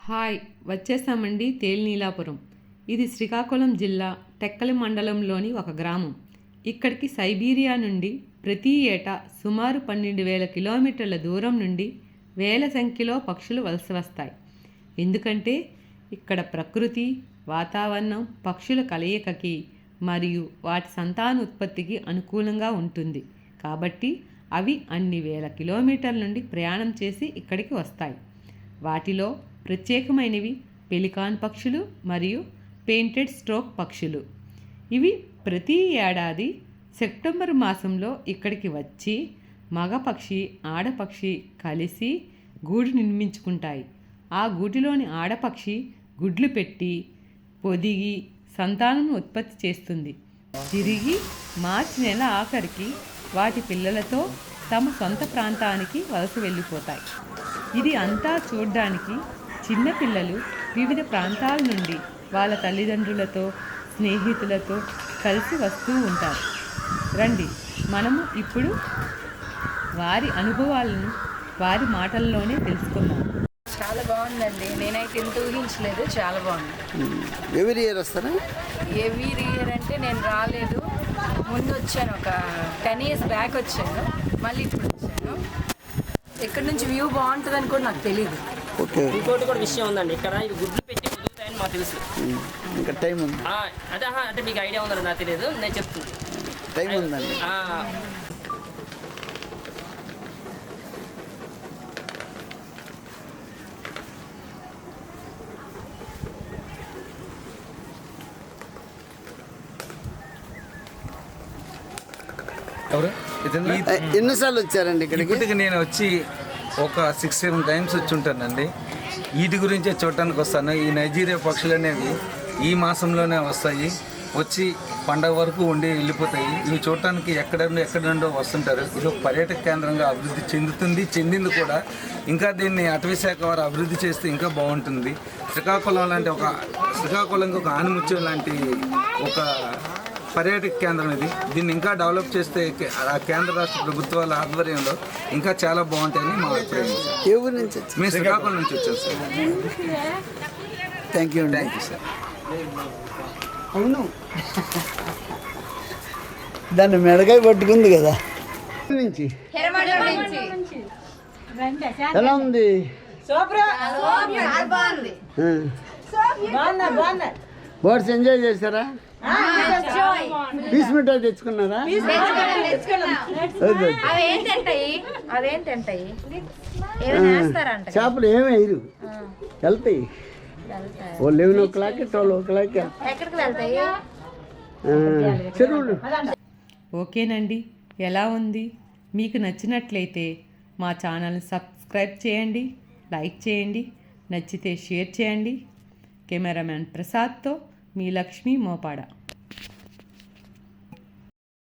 Hi, వచ్చేసామండి తేలినీలాపురం. ఇది శ్రీకాకుళం జిల్లా టెక్కలి మండలంలోని ఒక గ్రామం. ఇక్కడికి సైబీరియా నుండి ప్రతి ఏటా సుమారు 12,000 కిలోమీటర్ల దూరం నుండి వేల సంఖ్యలో పక్షులు వలస వస్తాయి. ఎందుకంటే ఇక్కడ ప్రకృతి, వాతావరణం పక్షుల కలయికకి మరియు వాటి సంతానోత్పత్తికి అనుకూలంగా ఉంటుంది. కాబట్టి అవి అన్ని వేల కిలోమీటర్ల నుండి ప్రయాణం చేసి ఇక్కడికి వస్తాయి. వాటిలో ప్రత్యేకమైనవి పెలికాన్ పక్షులు మరియు పెయింటెడ్ స్ట్రోక్ పక్షులు. ఇవి ప్రతి ఏడాది సెప్టెంబర్ మాసంలో ఇక్కడికి వచ్చి మగ పక్షి, ఆడపక్షి కలిసి గూడు నిర్మించుకుంటాయి. ఆ గూటిలోని ఆడపక్షి గుడ్లు పెట్టి పొదిగి సంతానం ఉత్పత్తి చేస్తుంది. తిరిగి మార్చి నెల ఆఖరికి వాటి పిల్లలతో తమ సొంత ప్రాంతానికి వలస వెళ్ళిపోతాయి. ఇది అంతా చూడ్డానికి చిన్నపిల్లలు వివిధ ప్రాంతాల నుండి వాళ్ళ తల్లిదండ్రులతో, స్నేహితులతో కలిసి వస్తూ ఉంటారు. రండి, మనము ఇప్పుడు వారి అనుభవాలను వారి మాటల్లోనే తెలుసుకుందాం. చాలా బాగుందండి. నేనైతే ఇంత ఊహించలేదు. చాలా బాగుంది. ఎవ్రీ ఇయర్ వస్తారా? ఎవ్రీ ఇయర్ అంటే నేను రాలేదు. ముందు వచ్చాను, ఒక 10 years బ్యాక్ వచ్చాను. మళ్ళీ ఇప్పుడు వచ్చాను. ఇక్కడ నుంచి వ్యూ బాగుంటుందని కూడా నాకు తెలియదు. ఓకే. ఇంకోటి కూడా విషయం ఉందండి. ఇక్కడ ఇవి గుడ్లు పెట్టి వదులుతాయని మాకు తెలుసు. ఇంకా టైం ఉంది. అంటే మీకు ఐడియా ఉందని నాకు తెలియదు. నేను చెప్తున్నాను, టైం ఉందండి. ఎన్నిసార్లు వచ్చారండి ఇక్కడికి? ఇప్పటికి నేను వచ్చి ఒక 6-7 times వచ్చి ఉంటానండి. వీటి గురించే చూడటానికి వస్తాను. ఈ నైజీరియా పక్షులు అనేవి ఈ మాసంలోనే వస్తాయి, వచ్చి పండగ వరకు ఉండి వెళ్ళిపోతాయి. ఇవి చూడటానికి ఎక్కడ నుండో వస్తుంటారు. ఇది ఒక పర్యాటక కేంద్రంగా అభివృద్ధి చెందింది కూడా. ఇంకా దీన్ని అటవీ శాఖ వారు అభివృద్ధి చేస్తే ఇంకా బాగుంటుంది. శ్రీకాకుళంకి ఒక ఆనిముత్యం లాంటి ఒక పర్యాటక కేంద్రం ఇది. దీన్ని ఇంకా డెవలప్ చేస్తే ఆ కేంద్ర రాష్ట్ర ప్రభుత్వాల ఆధ్వర్యంలో ఇంకా చాలా బాగుంటాయని మా అభిప్రాయం. ఏ ఊరు నుంచి? మేము శ్రీకాకుళం నుంచి వచ్చాం సార్. Thank you sir. అవును, దాన్ని మెడకాయ పట్టుకుంది కదా. నుంచి ఎలా ఉంది? బర్డ్స్ ఎంజాయ్ చేస్తారా? పీస్ మిఠాయి తెచ్చుకున్నారా? చేపలు ఏమి వేయరు, వెళ్తాయి. 11 o'clock 12 o'clock చెరువులు. ఓకేనండి, ఎలా ఉంది? మీకు నచ్చినట్లయితే మా ఛానల్ని సబ్స్క్రైబ్ చేయండి, లైక్ చేయండి, నచ్చితే షేర్ చేయండి. కెమెరామ్యాన్ ప్రసాద్తో మీ లక్ష్మీ మోపాడ.